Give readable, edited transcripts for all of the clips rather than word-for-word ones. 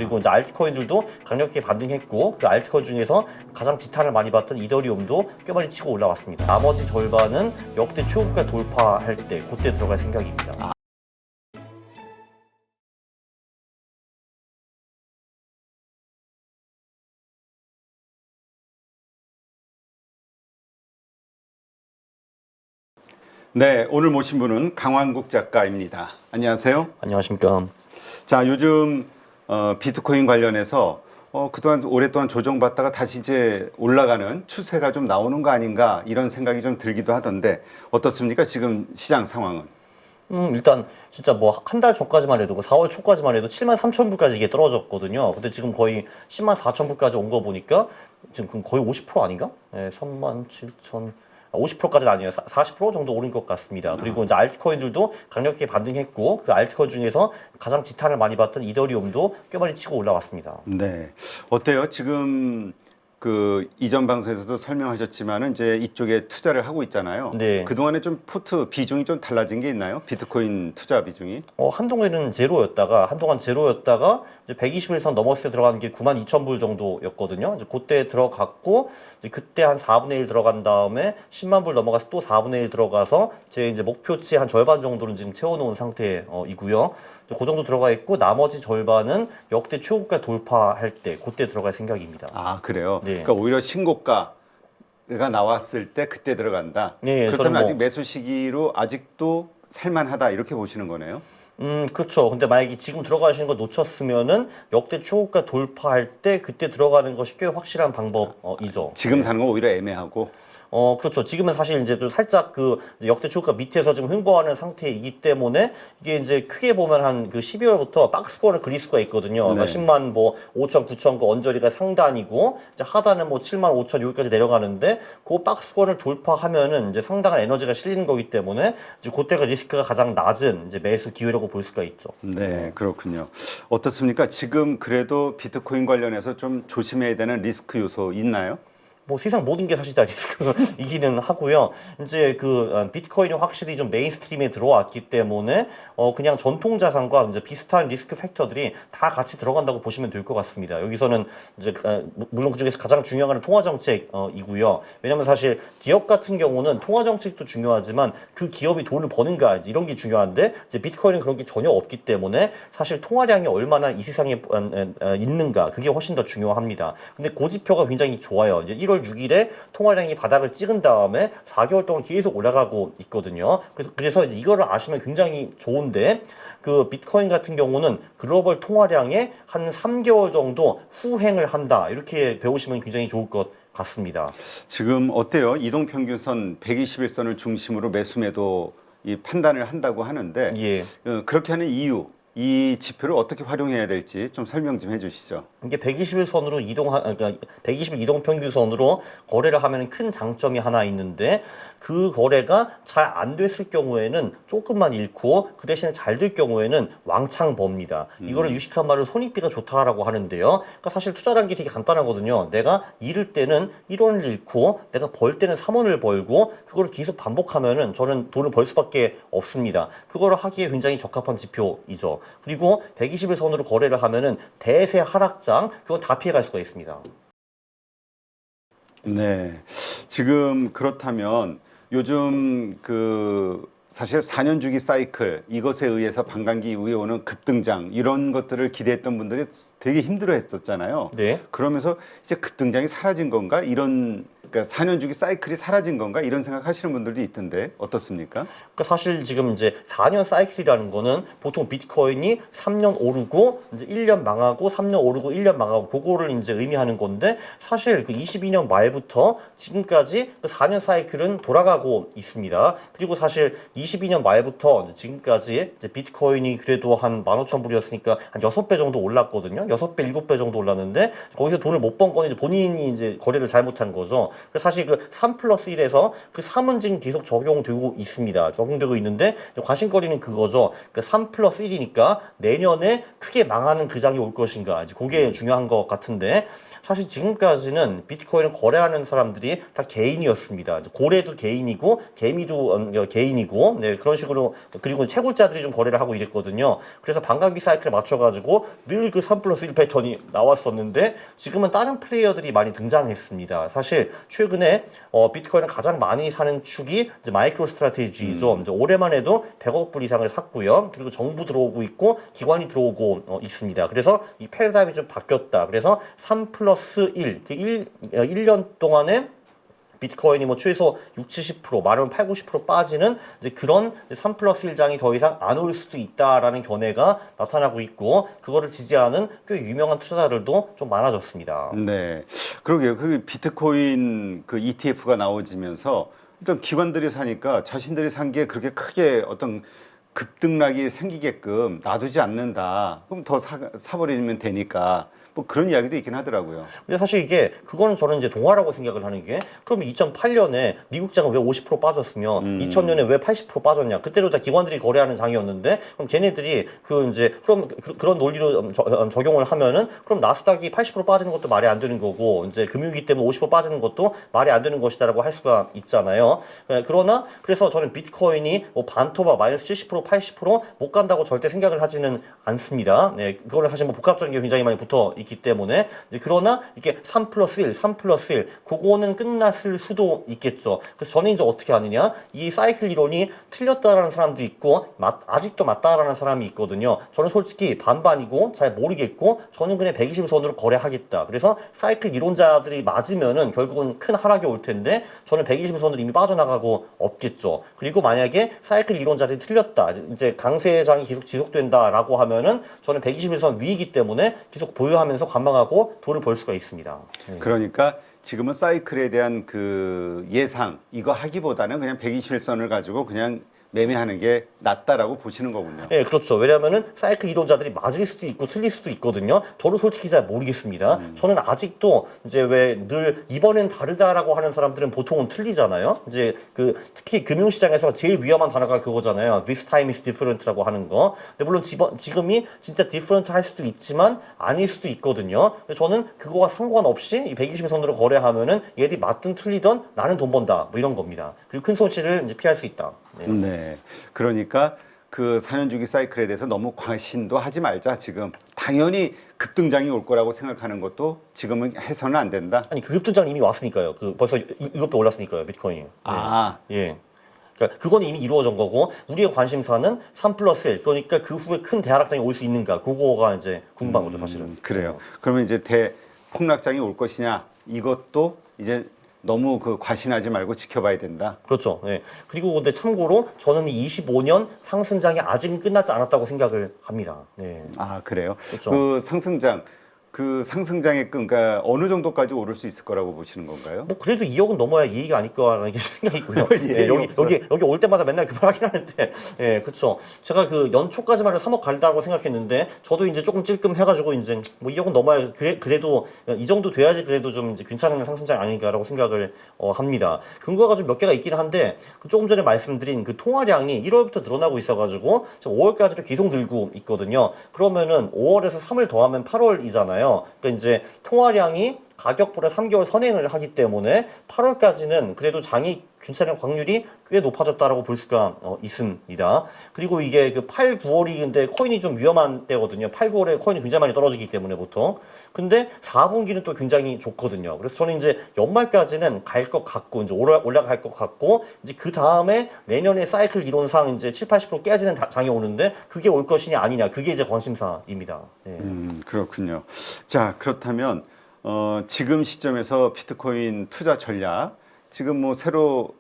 그리고 이제 알트코인들도 강력하게 반등했고, 그 알트코인 중에서 가장 지탄을 많이 받던 이더리움도 꽤 많이 치고 올라왔습니다. 나머지 절반은 역대 최고가 돌파할 때 그때 들어갈 생각입니다. 네, 오늘 모신 분은 강환국 작가입니다. 안녕하세요. 안녕하십니까. 자, 요즘 비트코인 관련해서 그동안 오랫동안 조정받다가 다시 이제 올라가는 추세가 좀 나오는 거 아닌가 이런 생각이 좀 들기도 하던데 어떻습니까? 지금 시장 상황은? 일단 진짜 뭐 한 달 전까지만 해도 4월 초까지만 해도 73,000불까지 이게 떨어졌거든요. 근데 지금 거의 104,000불까지 온 거 보니까 지금 거의 50% 아닌가? 네, 37,000 50%까지는 아니에요. 40% 정도 오른 것 같습니다. 그리고 이제 알트코인들도 강력하게 반등했고, 그 알트코인 중에서 가장 지탄을 많이 받던 이더리움도 꽤 많이 치고 올라왔습니다. 네. 어때요? 지금 그 이전 방송에서도 설명하셨지만은 이제 이쪽에 투자를 하고 있잖아요. 네. 그동안에 좀 포트 비중이 좀 달라진 게 있나요? 비트코인 투자 비중이? 한동안은 한동안 제로였다가 이제 121선 넘었을 때 들어가는 게 92,000불 정도였거든요. 이제 그때 들어갔고, 이제 그때 한 4분의 1 들어간 다음에 10만 불 넘어가서 또 4분의 1 들어가서 제 이제 목표치 한 절반 정도는 지금 채워놓은 상태이고요. 그 정도 들어가 있고, 나머지 절반은 역대 최고가 돌파할 때 그때 들어갈 생각입니다. 아, 그래요? 네. 그러니까 오히려 신고가가 나왔을 때 그때 들어간다. 네, 그렇다면 저는 뭐 아직 매수 시기로 아직도 살만하다 이렇게 보시는 거네요. 그렇죠. 근데 만약에 지금 들어가시는 거 놓쳤으면은 역대 최고가 돌파할 때 그때 들어가는 것이 꽤 확실한 방법이죠. 지금 사는 건 오히려 애매하고. 그렇죠. 지금은 사실 이제 좀 살짝 그 역대 최고가 밑에서 좀 횡보하는 상태이기 때문에 이게 이제 크게 보면 한 그 12월부터 박스권을 그릴 수가 있거든요. 그러니까 네. 10만 뭐 5천, 9천 그 언저리가 상단이고, 이제 하단은 뭐 7만 5천 여기까지 내려가는데, 그 박스권을 돌파하면은 이제 상당한 에너지가 실리는 거기 때문에 이제 그때가 리스크가 가장 낮은 이제 매수 기회라고 볼 수가 있죠. 네, 그렇군요. 어떻습니까? 지금 그래도 비트코인 관련해서 좀 조심해야 되는 리스크 요소 있나요? 뭐 세상 모든 게 사실 다 리스크이기는 하고요. 이제 그 비트코인이 확실히 좀 메인스트림에 들어왔기 때문에 그냥 전통 자산과 이제 비슷한 리스크 팩터들이 다 같이 들어간다고 보시면 될 것 같습니다. 여기서는 이제 물론 그 중에서 가장 중요한 건 통화 정책이고요. 왜냐하면 사실 기업 같은 경우는 통화 정책도 중요하지만 그 기업이 돈을 버는가 이런 게 중요한데, 이제 비트코인은 그런 게 전혀 없기 때문에 사실 통화량이 얼마나 이 세상에 있는가 그게 훨씬 더 중요합니다. 근데 그 지표가 굉장히 좋아요. 이제 1월 6일에 통화량이 바닥을 찍은 다음에 4개월 동안 계속 올라가고 있거든요. 그래서 이제 이거를 아시면 굉장히 좋은데, 그 비트코인 같은 경우는 글로벌 통화량의 한 3개월 정도 후행을 한다. 이렇게 배우시면 굉장히 좋을 것 같습니다. 지금 어때요? 이동평균선 121선을 중심으로 매수매도 이 판단을 한다고 하는데 예. 그렇게 하는 이유, 이 지표를 어떻게 활용해야 될지 좀 설명 좀 해주시죠. 이게 121선으로 그러니까 120일 이동평균선으로 거래를 하면 큰 장점이 하나 있는데, 그 거래가 잘 안 됐을 경우에는 조금만 잃고 그 대신에 잘 될 경우에는 왕창 법니다. 이거를 유식한 말로 손익비가 좋다라고 하는데요. 그러니까 사실 투자라는 게 되게 간단하거든요. 내가 잃을 때는 1원을 잃고 내가 벌 때는 3원을 벌고, 그거를 계속 반복하면은 저는 돈을 벌 수밖에 없습니다. 그거를 하기에 굉장히 적합한 지표이죠. 그리고 120일선으로 거래를 하면은 대세 하락장 그건 다 피해갈 수가 있습니다. 네. 지금 그렇다면 요즘 그 사실 4년 주기 사이클 이것에 의해서 반감기 이후에 오는 급등장 이런 것들을 기대했던 분들이 되게 힘들어 했었잖아요. 네. 그러면서 이제 급등장이 사라진 건가? 이런 그러니까 4년 주기 사이클이 사라진 건가? 이런 생각하시는 분들도 있던데 어떻습니까? 그러니까 사실 지금 이제 4년 사이클이라는 거는 보통 비트코인이 3년 오르고 이제 1년 망하고 3년 오르고 1년 망하고 그거를 이제 의미하는 건데, 사실 그 22년 말부터 지금까지 그 4년 사이클은 돌아가고 있습니다. 그리고 사실 22년 말부터 지금까지 이제 비트코인이 그래도 한 15,000불이었으니까 한 6배 정도 올랐거든요. 6배, 7배 정도 올랐는데 거기서 돈을 못 번 건 이제 본인이 이제 거래를 잘못한 거죠. 그래서 사실 그 3+1에서 그 3은 지금 계속 적용되고 있습니다. 적용되고 있는데 관심거리는 그거죠. 그 3+1이니까 내년에 크게 망하는 그 장이 올 것인가. 이제 그게 중요한 것 같은데, 사실 지금까지는 비트코인을 거래하는 사람들이 다 개인이었습니다. 고래도 개인이고 개미도 개인이고 있고, 네, 그런 식으로, 그리고 채굴자들이 좀 거래를 하고 이랬거든요. 그래서 반감기 사이클에 맞춰가지고 늘 그 3+1 패턴이 나왔었는데, 지금은 다른 플레이어들이 많이 등장했습니다. 사실, 최근에, 비트코인을 가장 많이 사는 축이 이제 마이크로 스트래티지죠. 이제 올해만 해도 100억 불 이상을 샀고요. 그리고 정부 들어오고 있고, 기관이 들어오고 있습니다. 그래서 이 패러다임이 좀 바뀌었다. 그래서 3+1, 1년 동안에 비트코인이 뭐 최소 60, 70%, 말하면 8, 90% 빠지는 이제 그런 3+1장이 더 이상 안 올 수도 있다라는 견해가 나타나고 있고, 그거를 지지하는 꽤 유명한 투자자들도 좀 많아졌습니다. 네, 그러게요. 그 비트코인 그 ETF가 나오지면서 일단 기관들이 사니까 자신들이 산 게 그렇게 크게 어떤 급등락이 생기게끔 놔두지 않는다. 그럼 더 사버리면 되니까. 뭐 그런 이야기도 있긴 하더라고요. 근데 사실 이게 그거는 저는 이제 동화라고 생각을 하는 게, 그러면 2008년에 미국 장은 왜 50% 빠졌으며 2000년에 왜 80% 빠졌냐? 그때도 다 기관들이 거래하는 장이었는데, 그럼 걔네들이 그 이제 그럼 그런 논리로 적용을 하면은, 그럼 나스닥이 80% 빠지는 것도 말이 안 되는 거고, 이제 금융위기 때문에 50% 빠지는 것도 말이 안 되는 것이다라고 할 수가 있잖아요. 그러나 그래서 저는 비트코인이 뭐 반토막 마이너스 70% 80%못 간다고 절대 생각을 하지는 않습니다. 네, 그거는 사실 뭐 복합적인 게 굉장히 많이 붙어 있기 때문에. 그러나 이게 3+1, 3+1, 그거는 끝났을 수도 있겠죠. 그래서 저는 이제 어떻게 하느냐, 이 사이클 이론이 틀렸다라는 사람도 있고 아직도 맞다라는 사람이 있거든요. 저는 솔직히 반반이고 잘 모르겠고, 저는 그냥 120선으로 거래하겠다. 그래서 사이클 이론자들이 맞으면은 결국은 큰 하락이 올 텐데, 저는 120선으로 이미 빠져나가고 없겠죠. 그리고 만약에 사이클 이론자들이 틀렸다, 이제 강세장이 계속 지속된다라고 하면은 저는 121선 위이기 때문에 계속 보유하면서 관망하고 돈을 벌 수가 있습니다. 네. 그러니까 지금은 사이클에 대한 그 예상 이거 하기보다는 그냥 121선을 가지고 그냥 매매하는 게 낫다라고 보시는 거군요. 예, 그렇죠. 왜냐하면은 사이클 이론자들이 맞을 수도 있고 틀릴 수도 있거든요. 저도 솔직히 잘 모르겠습니다. 저는 아직도 이제 왜 늘 이번엔 다르다라고 하는 사람들은 보통은 틀리잖아요. 이제 그 특히 금융시장에서 제일 위험한 단어가 그거잖아요. This time is different라고 하는 거. 근데 물론 지금이 진짜 different 할 수도 있지만 아닐 수도 있거든요. 근데 저는 그거와 상관없이 이 120선으로 거래하면은 얘들이 맞든 틀리든 나는 돈 번다, 뭐 이런 겁니다. 그리고 큰 손실을 이제 피할 수 있다. 네. 네. 그러니까 그 4년 주기 사이클에 대해서 너무 과신도 하지 말자. 지금 당연히 급등장이 올 거라고 생각하는 것도 지금은 해서는 안 된다. 아니, 그 급등장 이미 왔으니까요. 그 벌써 7배 올랐으니까요, 비트코인이. 네. 아, 예. 그러니까 그건 이미 이루어진 거고, 우리의 관심사는 3+1, 그러니까 그 후에 큰 대하락장이 올 수 있는가, 그거가 이제 궁금한 거죠, 사실은. 그래요. 그러면 이제 대폭락장이 올 것이냐, 이것도 이제 너무 그 과신하지 말고 지켜봐야 된다. 그렇죠. 예. 그리고 근데 참고로 저는 이 25년 상승장이 아직은 끝나지 않았다고 생각을 합니다. 네. 아, 그래요. 그렇죠. 그 상승장의 그러니까 어느 정도까지 오를 수 있을 거라고 보시는 건가요? 뭐 그래도 2억은 넘어야 이익이 아닐까라는 게 생각이고요. 예, 예, 여기 올 때마다 맨날 그 말 하긴 하는데, 예, 그렇죠. 제가 그 연초까지만 해도 3억 갈다고 생각했는데, 저도 이제 조금 찔끔 해가지고 이제 뭐 2억은 넘어야 그래도 이 정도 돼야지 그래도 좀 이제 괜찮은 상승장 아닌가라고 생각을 합니다. 근거가 좀 몇 개가 있긴 한데, 그 조금 전에 말씀드린 그 통화량이 1월부터 늘어나고 있어가지고 지금 5월까지도 계속 늘고 있거든요. 그러면은 5월에서 3월 더하면 8월이잖아요. 그러니까 이제 통화량이 가격보다 3개월 선행을 하기 때문에 8월까지는 그래도 장이 괜찮은 확률이 꽤 높아졌다라고 볼 수가 있습니다. 그리고 이게 그 8, 9월이 근데 코인이 좀 위험한 때거든요. 8, 9월에 코인이 굉장히 많이 떨어지기 때문에 보통. 근데 4분기는 또 굉장히 좋거든요. 그래서 저는 이제 연말까지는 갈 것 같고, 이제 올라갈 것 같고, 이제 그 다음에 내년에 사이클 이론상 이제 7, 80% 깨지는 장이 오는데, 그게 올 것이냐 아니냐, 그게 이제 관심사입니다. 네. 그렇군요. 자, 그렇다면 지금 시점에서 비트코인 투자 전략, 지금 뭐 새로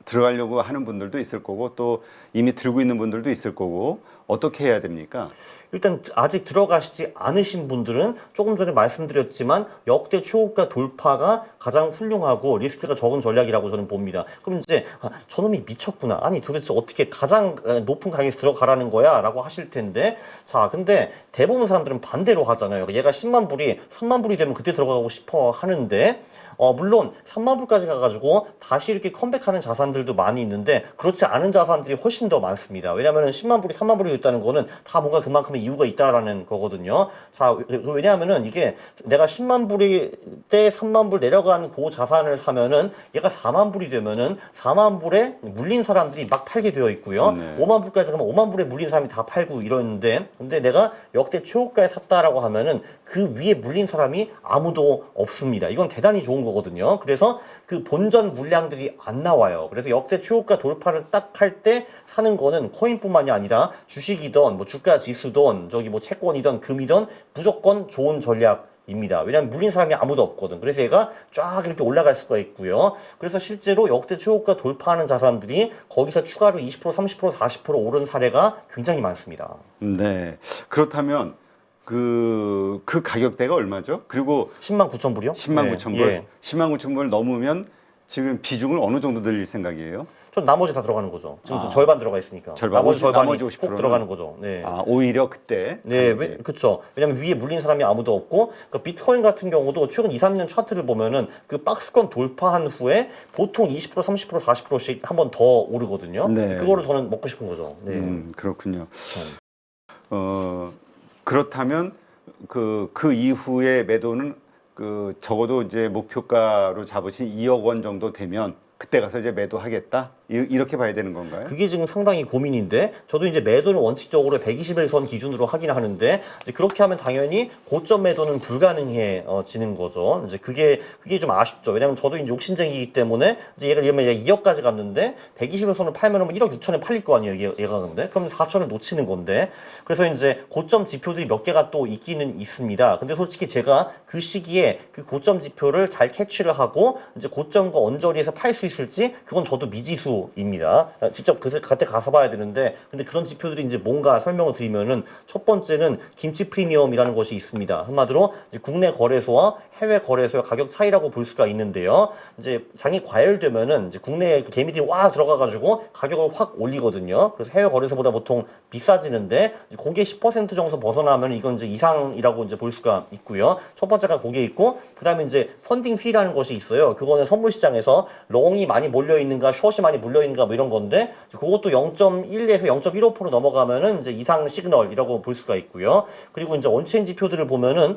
들어가려고 하는 분들도 있을 거고, 또 이미 들고 있는 분들도 있을 거고, 어떻게 해야 됩니까? 일단 아직 들어가시지 않으신 분들은 조금 전에 말씀드렸지만 역대 최고가 돌파가 가장 훌륭하고 리스크가 적은 전략이라고 저는 봅니다. 그럼 이제 저놈이 미쳤구나. 아니 도대체 어떻게 가장 높은 가격에서 들어가라는 거야? 라고 하실 텐데, 자 근데 대부분 사람들은 반대로 하잖아요. 얘가 10만 불이 3만 불이 되면 그때 들어가고 싶어 하는데, 물론 3만 불까지 가가지고 다시 이렇게 컴백하는 자산들도 많이 있는데 그렇지 않은 자산들이 훨씬 더 많습니다. 왜냐하면 10만 불이 3만 불이 됐다는 거는 다 뭔가 그만큼의 이유가 있다라는 거거든요. 자, 왜냐하면은 이게 내가 10만 불이 때 3만 불 내려간 그 자산을 사면은 얘가 4만 불이 되면은 4만 불에 물린 사람들이 막 팔게 되어 있고요. 네. 5만 불까지 가면 5만 불에 물린 사람이 다 팔고 이러는데 근데 내가 역대 최고가에 샀다라고 하면은 그 위에 물린 사람이 아무도 없습니다. 이건 대단히 좋은 거거든요. 그래서 그 본전 물량들이 안 나와요. 그래서 역대 최고가 돌파를 딱 할 때 사는 거는 코인뿐만이 아니라 주식이든 뭐 주가 지수든 저기 뭐 채권이든 금이든 무조건 좋은 전략입니다. 왜냐하면 물린 사람이 아무도 없거든. 그래서 얘가 쫙 이렇게 올라갈 수가 있고요. 그래서 실제로 역대 최고가 돌파하는 자산들이 거기서 추가로 20%, 30%, 40% 오른 사례가 굉장히 많습니다. 네. 그렇다면 그 가격대가 얼마죠? 그리고 10만 9천 불이요? 10만 9천 불. 예. 10만 9천 불 넘으면 지금 비중을 어느 정도 늘릴 생각이에요? 전 나머지 다 들어가는 거죠. 지금 아. 절반 들어가 있으니까. 절반, 나머지 절반이 나머지 50% 꼭 는? 들어가는 거죠. 네. 아, 오히려 그때. 네, 가격이. 그쵸. 왜냐면 위에 물린 사람이 아무도 없고, 그러니까 비트코인 같은 경우도 최근 2, 3년 차트를 보면은 그 박스권 돌파한 후에 보통 20%, 30%, 40%씩 한 번 더 오르거든요. 네. 그거를 저는 먹고 싶은 거죠. 네. 그렇군요. 그렇다면 그 이후에 매도는 그 적어도 이제 목표가로 잡으신 2억 원 정도 되면 그때 가서 이제 매도하겠다? 이렇게 봐야 되는 건가요? 그게 지금 상당히 고민인데 저도 이제 매도는 원칙적으로 120일선 기준으로 하긴 하는데 이제 그렇게 하면 당연히 고점 매도는 불가능해지는 거죠. 이제 그게 좀 아쉽죠. 왜냐면 저도 이제 욕심쟁이기 때문에 이제 얘가 2억까지 갔는데 120일선을 팔면은 1억 6천에 팔릴 거 아니에요. 얘가 근데 그럼 4천을 놓치는 건데 그래서 이제 고점 지표들이 몇 개가 또 있기는 있습니다. 근데 솔직히 제가 그 시기에 그 고점 지표를 잘 캐치를 하고 이제 고점과 언저리에서 팔 수 있을지 그건 저도 미지수입니다. 직접 그때 가서 봐야 되는데 근데 그런 지표들이 이제 뭔가 설명을 드리면은 첫 번째는 김치 프리미엄이라는 것이 있습니다. 한마디로 이제 국내 거래소와 해외 거래소의 가격 차이라고 볼 수가 있는데요. 이제 장이 과열되면은 이제 국내에 개미들이 와 들어가가지고 가격을 확 올리거든요. 그래서 해외 거래소보다 보통 비싸지는데 그게 10% 정도 벗어나면 이건 이제 이상이라고 이제 볼 수가 있고요. 첫 번째가 그게 있고 그다음에 이제 펀딩 피라는 것이 있어요. 그거는 선물 시장에서 롱이 많이 몰려 있는가, 숏이 많이 몰려 있는가 뭐 이런 건데 그것도 0.1에서 0.15% 넘어가면은 이제 이상 시그널이라고 볼 수가 있고요. 그리고 이제 온체인 지표들을 보면은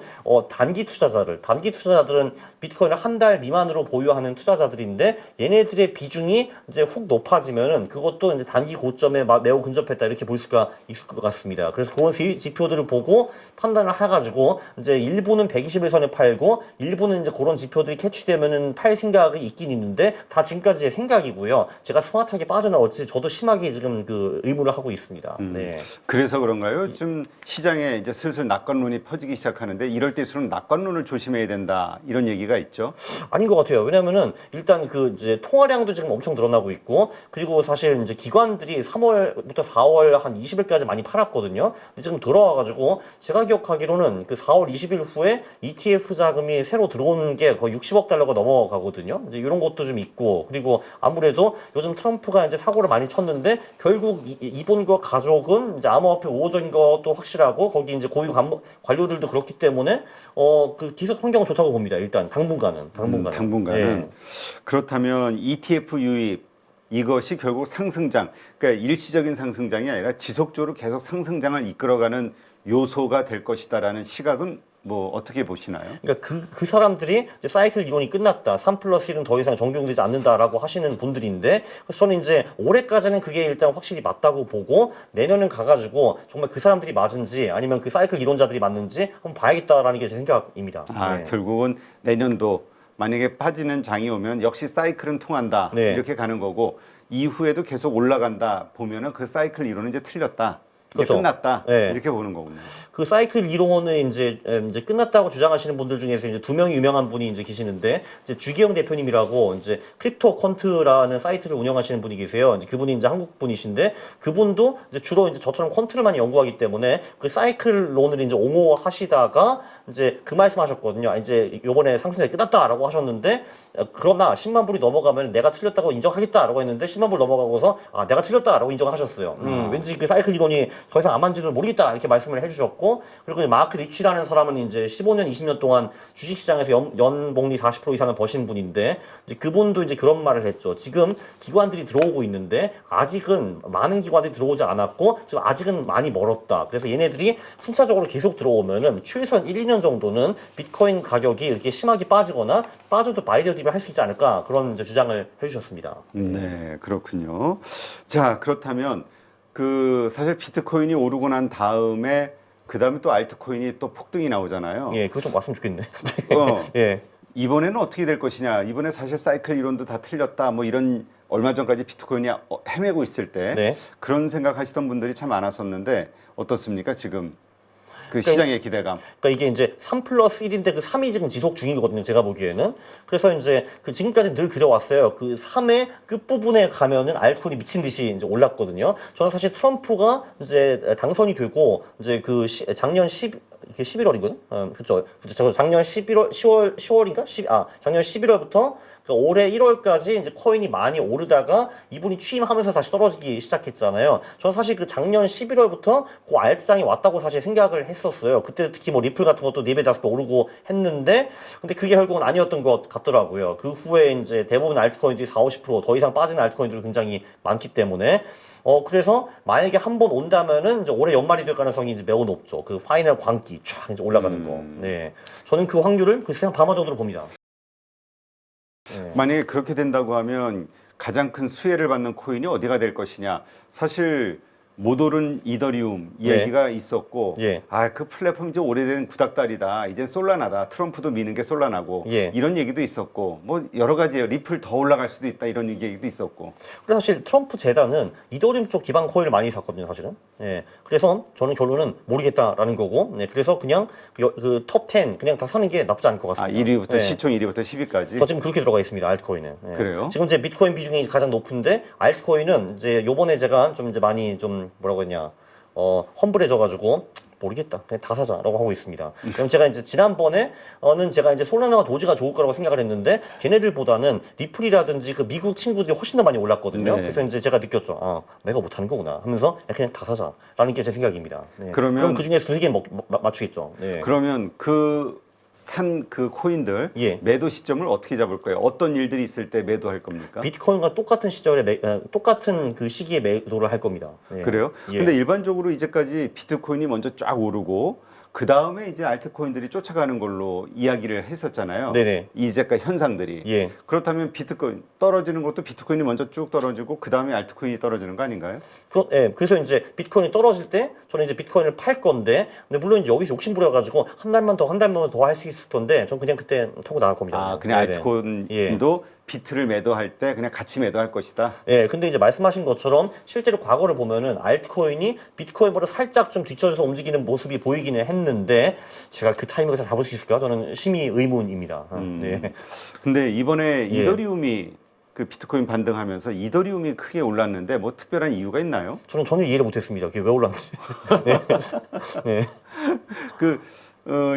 단기 투자자들은 비트코인을 한 달 미만으로 보유하는 투자자들인데 얘네들의 비중이 이제 훅 높아지면은 그것도 이제 단기 고점에 매우 근접했다 이렇게 볼 수가 있을 것 같습니다. 그래서 그런 지표들을 보고 판단을 해가지고 이제 일부는 121선에 팔고 일부는 이제 그런 지표들이 캐치되면은 팔 생각이 있긴 있는데 다 지금까지의 생각이고요. 제가 스마트하게 빠져나올지 저도 심하게 지금 그 의무를 하고 있습니다. 네. 그래서 그런가요? 좀 시장에 이제 슬슬 낙관론이 퍼지기 시작하는데 이럴 때일수록 낙관론을 조심해야 된다 이런 얘기가 있죠. 아닌 것 같아요. 왜냐면은 일단 그 이제 통화량도 지금 엄청 늘어나고 있고 그리고 사실 이제 기관들이 3월부터 4월 한 20일까지 많이 팔았거든요. 근데 지금 들어와가지고 제가 기억하기로는 그 4월 20일 후에 ETF 자금이 새로 들어오는 게 거의 60억 달러가 넘어가거든요. 이제 이런 것도 좀 있고 그리고 아무래도 요즘 트럼프가 이제 사고를 많이 쳤는데 결국 이분과 가족은 이제 암호화폐 우호적인 것도 확실하고 거기 이제 고위 관료들도 그렇기 때문에 그 기술 환경은 좋다고 봅니다. 일단 당분간은. 당분간은. 예. 그렇다면 ETF 유입 이것이 결국 상승장, 그러니까 일시적인 상승장이 아니라 지속적으로 계속 상승장을 이끌어가는 요소가 될 것이다라는 시각은 뭐 어떻게 보시나요? 그러니까 그 사람들이 이제 사이클 이론이 끝났다. 3+1은 더 이상 적용되지 않는다라고 하시는 분들인데 그래서 저는 이제 올해까지는 그게 일단 확실히 맞다고 보고 내년은 가가지고 정말 그 사람들이 맞은지 아니면 그 사이클 이론자들이 맞는지 한번 봐야겠다라는 게 제 생각입니다. 네. 결국은 내년도 만약에 빠지는 장이 오면 역시 사이클은 통한다 네. 이렇게 가는 거고 이후에도 계속 올라간다 보면은 그 사이클 이론은 이제 틀렸다. 이제 그렇죠. 끝났다. 네. 이렇게 보는 거군요. 그 사이클 이론은 이제 끝났다고 주장하시는 분들 중에서 이제 2명이 유명한 분이 이제 계시는데 이제 주기영 대표님이라고 이제 크립토 퀀트라는 사이트를 운영하시는 분이 계세요. 이제 그분이 이제 한국 분이신데 그분도 이제 주로 이제 저처럼 퀀트를 많이 연구하기 때문에 그 사이클론을 이제 옹호하시다가 이제 그 말씀하셨거든요. 이제 요번에 상승이 끝났다라고 하셨는데 그러나 10만 불이 넘어가면 내가 틀렸다고 인정하겠다라고 했는데 10만 불 넘어가고서 내가 틀렸다라고 인정하셨어요. 왠지 그 사이클 이론이 더 이상 안 맞는지는 모르겠다 이렇게 말씀을 해주셨고 그리고 이제 마크 리치라는 사람은 이제 15년, 20년 동안 주식시장에서 연복리 40% 이상을 버신 분인데 이제 그분도 이제 그런 말을 했죠. 지금 기관들이 들어오고 있는데 아직은 많은 기관들이 들어오지 않았고 지금 아직은 많이 멀었다. 그래서 얘네들이 순차적으로 계속 들어오면은 최소한 1, 2년 정도는 비트코인 가격이 이렇게 심하게 빠지거나 빠져도 바이더딥을 할 수 있지 않을까 그런 이제 주장을 해주셨습니다. 네, 그렇군요. 자, 그렇다면 그 사실 비트코인이 오르고 난 다음에 그 다음에 또 알트코인이 또 폭등이 나오잖아요. 예, 그거 좀 왔으면 좋겠네. 예. 이번에는 어떻게 될 것이냐. 이번에 사실 사이클 이론도 다 틀렸다. 뭐 이런 얼마 전까지 비트코인이 헤매고 있을 때 네. 그런 생각하시던 분들이 참 많았었는데 어떻습니까 지금 그 시장의 기대감? 그러니까 이게 이제 3+1인데 그 3이 지금 지속 중이거든요. 제가 보기에는. 그래서 이제 그 지금까지 늘 그려왔어요. 그 3의 끝부분에 가면은 알코올이 미친 듯이 이제 올랐거든요. 저는 사실 트럼프가 이제 당선이 되고 이제 그 작년 11월이거든? 그쵸. 작년 10월인가? 작년 11월부터 그러니까 올해 1월까지 이제 코인이 많이 오르다가 이분이 취임하면서 다시 떨어지기 시작했잖아요. 저는 사실 그 작년 11월부터 그 알트장이 왔다고 사실 생각을 했었어요. 그때 특히 뭐 리플 같은 것도 4배, 5배 오르고 했는데 근데 그게 결국은 아니었던 것 같더라고요. 그 후에 이제 대부분 알트코인들이 40~50%더 이상 빠진 알트코인들이 굉장히 많기 때문에 그래서 만약에 한 번 온다면은 이제 올해 연말이 될 가능성이 이제 매우 높죠. 그 파이널 광기 쫙 이제 올라가는 거. 네. 저는 그 확률을 글쎄 한 반만 정도로 봅니다. 네. 만약에 그렇게 된다고 하면 가장 큰 수혜를 받는 코인이 어디가 될 것이냐. 사실 못 오른 이더리움 네. 얘기가 있었고 예. 그 플랫폼 이제 오래된 구닥다리다. 이젠 솔라나다. 트럼프도 미는 게 솔라나고 예. 이런 얘기도 있었고 뭐 여러 가지예요. 리플 더 올라갈 수도 있다. 이런 얘기도 있었고. 그래서 사실 트럼프 재단은 이더리움 쪽 기반 코인을 많이 샀거든요, 사실은. 예. 그래서 저는 결론은 모르겠다라는 거고, 네. 그래서 그냥 그 톱 10 그냥 다 사는 게 나쁘지 않을 것 같습니다. 1위부터 예. 시총 1위부터 10위까지. 저 지금 그렇게 들어가 있습니다, 알트코인은. 예. 그래요? 지금 이제 비트코인 비중이 가장 높은데, 알트코인은 이제 요번에 제가 좀 이제 많이 좀 뭐라고 했냐, 험블해져가지고, 모르겠다. 그냥 다 사자라고 하고 있습니다. 그럼 제가 이제 지난번에는 제가 이제 솔라나와 도지가 좋을 거라고 생각을 했는데 걔네들보다는 리플이라든지 그 미국 친구들이 훨씬 더 많이 올랐거든요. 네. 그래서 이제 제가 느꼈죠. 내가 못하는 거구나 하면서 그냥 다 사자라는 게 제 생각입니다. 네. 그러면 그럼 그 중에 두세 개 맞추겠죠. 네. 그러면 산 그 코인들 예. 매도 시점을 어떻게 잡을 거예요? 어떤 일들이 있을 때 매도할 겁니까? 비트코인과 똑같은 시절에 똑같은 그 시기에 매도를 할 겁니다. 네. 그래요? 예. 근데 일반적으로 이제까지 비트코인이 먼저 쫙 오르고 그 다음에 이제 알트코인들이 쫓아가는 걸로 이야기를 했었잖아요. 네네. 이제까지 현상들이. 예. 그렇다면 비트코인 떨어지는 것도 비트코인이 먼저 쭉 떨어지고 그 다음에 알트코인이 떨어지는 거 아닌가요? 그래서 이제 비트코인이 떨어질 때 저는 이제 비트코인을 팔 건데, 근데 물론 이제 여기서 욕심 부려가지고 한 달만 더 할 수 있을 건데, 전 그냥 그때 타고 나갈 겁니다. 그냥 네네. 알트코인도 비트를 매도할 때 그냥 같이 매도할 것이다. 예, 근데 이제 말씀하신 것처럼 실제로 과거를 보면은 알트코인이 비트코인보다 살짝 좀 뒤쳐져서 움직이는 모습이 보이기는 했는데, 제가 그 타이밍을 잘 잡을 수 있을까? 저는 심히 의문입니다. 네. 근데 이번에 예. 이더리움이 그 비트코인 반등하면서 이더리움이 크게 올랐는데 뭐 특별한 이유가 있나요? 저는 전혀 이해를 못했습니다. 그게 왜 올랐는지. 네. 네.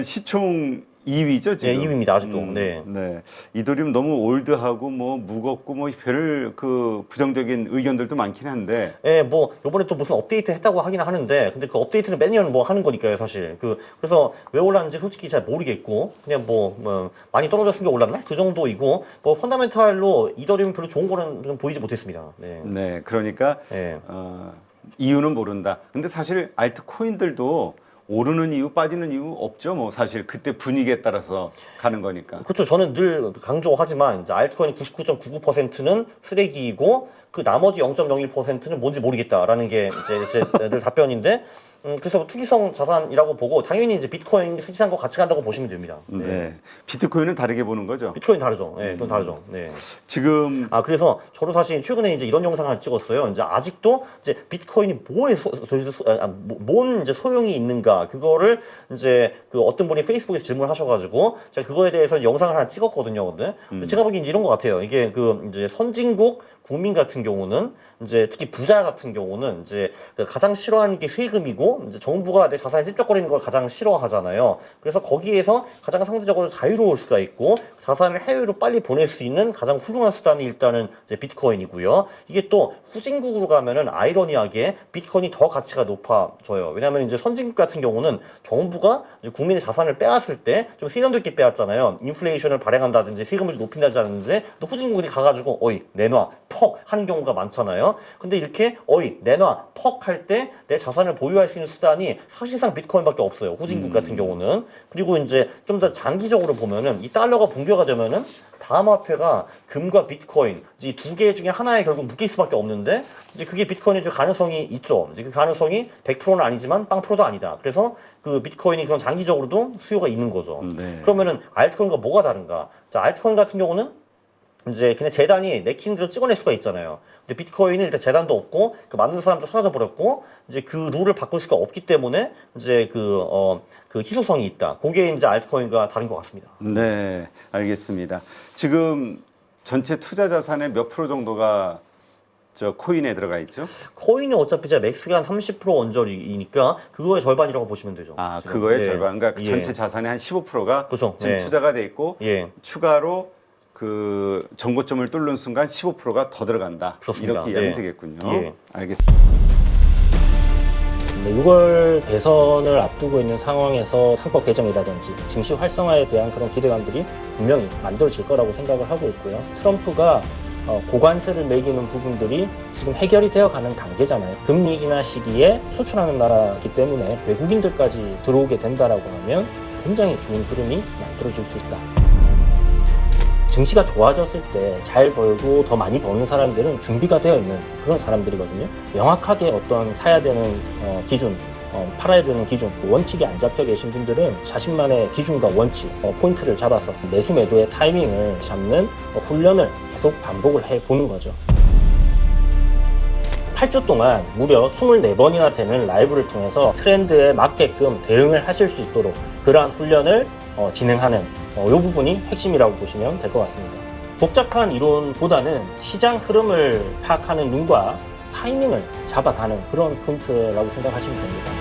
시총 2위죠 지금. 네, 2위입니다 아직도. 네. 네. 이더리움 너무 올드하고 뭐 무겁고 뭐 별 그 부정적인 의견들도 많긴 한데. 예, 뭐 요번에 또 무슨 업데이트 했다고 하긴 하는데, 근데 그 업데이트는 매년 뭐 하는 거니까요, 사실. 그래서 왜 올랐는지 솔직히 잘 모르겠고, 그냥 뭐 많이 떨어졌으니까 올랐나? 그 정도이고, 뭐 펀더멘탈로 이더리움 별로 좋은 거는 좀 보이지 못했습니다. 네. 네. 그러니까 예. 이유는 모른다. 근데 사실 알트코인들도 오르는 이유 빠지는 이유 없죠. 뭐 사실 그때 분위기에 따라서 가는 거니까. 그렇죠. 저는 늘 강조하지만 이제 알트코인 99.99%는 쓰레기이고 그 나머지 0.01%는 뭔지 모르겠다라는 게 이제 제 늘 답변인데, 그래서 투기성 자산이라고 보고 당연히 이제 비트코인 비슷한 거 같이 간다고 보시면 됩니다. 네. 비트코인은 다르게 보는 거죠. 비트코인 다르죠. 네, 그건 다르죠. 네. 지금 그래서 저도 사실 최근에 이제 이런 영상을 하나 찍었어요. 이제 아직도 이제 비트코인이 뭔 이제 소용이 있는가, 그거를 이제 그 어떤 분이 페이스북에서 질문하셔가지고 제가 그거에 대해서 영상을 하나 찍었거든요. 근데 제가 보기엔 이런 것 같아요. 이게 그 이제 선진국 국민 같은 경우는 이제 특히 부자 같은 경우는 이제 그 가장 싫어하는 게 세금이고 이제 정부가 내 자산에 찝쩍거리는 걸 가장 싫어하잖아요. 그래서 거기에서 가장 상대적으로 자유로울 수가 있고 자산을 해외로 빨리 보낼 수 있는 가장 훌륭한 수단이 일단은 이제 비트코인이고요. 이게 또 후진국으로 가면은 아이러니하게 비트코인이 더 가치가 높아져요. 왜냐하면 이제 선진국 같은 경우는 정부가 이제 국민의 자산을 빼앗을 때 좀 세련되게 있게 빼앗잖아요. 인플레이션을 발행한다든지 세금을 높인다든지 또 후진국이 가가지고 어이 내놔 퍽 하는 경우가 많잖아요. 근데 이렇게 어이 내놔 퍽 할 때 내 자산을 보유할 수 있는 수단이 사실상 비트코인밖에 없어요. 후진국 같은 경우는. 그리고 이제 좀 더 장기적으로 보면은 이 달러가 붕괴가 되면은 다음 화폐가 금과 비트코인 이 두 개 중에 하나에 결국 묶일 수밖에 없는데 이제 그게 비트코인의 가능성이 있죠. 이제 그 가능성이 100%는 아니지만 0%도 아니다. 그래서 그 비트코인이 그런 장기적으로도 수요가 있는 거죠. 네. 그러면은 알트코인과 뭐가 다른가? 자, 알트코인 같은 경우는 이제 그냥 재단이 내키는 대로 찍어낼 수가 있잖아요. 근데 비트코인은 일단 재단도 없고 그 만든 사람도 사라져 버렸고 이제 그 룰을 바꿀 수가 없기 때문에 이제 그 희소성이 있다. 그게 이제 알트코인과 다른 것 같습니다. 네, 알겠습니다. 지금 전체 투자 자산의 몇 프로 정도가 저 코인에 들어가 있죠? 코인이 어차피 이제 맥스가 한 30% 언저리니까 그거의 절반이라고 보시면 되죠. 아, 지금. 그거의 예. 절반. 그러니까 예. 전체 자산의 한 15%가 그렇죠. 지금 예. 투자가 돼 있고 예. 추가로 그 정고점을 뚫는 순간 15%가 더 들어간다. 그렇습니다. 이렇게 이해하면 예. 되겠군요. 예. 알겠습니다. 6월 대선을 앞두고 있는 상황에서 상법 개정이라든지 증시 활성화에 대한 그런 기대감들이 분명히 만들어질 거라고 생각을 하고 있고요. 트럼프가 고관세를 매기는 부분들이 지금 해결이 되어가는 단계잖아요. 금리 인하 시기에 수출하는 나라이기 때문에 외국인들까지 들어오게 된다라고 하면 굉장히 좋은 흐름이 만들어질 수 있다. 증시가 좋아졌을 때 잘 벌고 더 많이 버는 사람들은 준비가 되어 있는 그런 사람들이거든요. 명확하게 어떤 사야 되는 기준, 팔아야 되는 기준, 원칙이 안 잡혀 계신 분들은 자신만의 기준과 원칙, 포인트를 잡아서 매수 매도의 타이밍을 잡는 훈련을 계속 반복을 해보는 거죠. 8주 동안 무려 24번이나 되는 라이브를 통해서 트렌드에 맞게끔 대응을 하실 수 있도록 그러한 훈련을 진행하는 이 부분이 핵심이라고 보시면 될 것 같습니다. 복잡한 이론보다는 시장 흐름을 파악하는 눈과 타이밍을 잡아가는 그런 포인트라고 생각하시면 됩니다.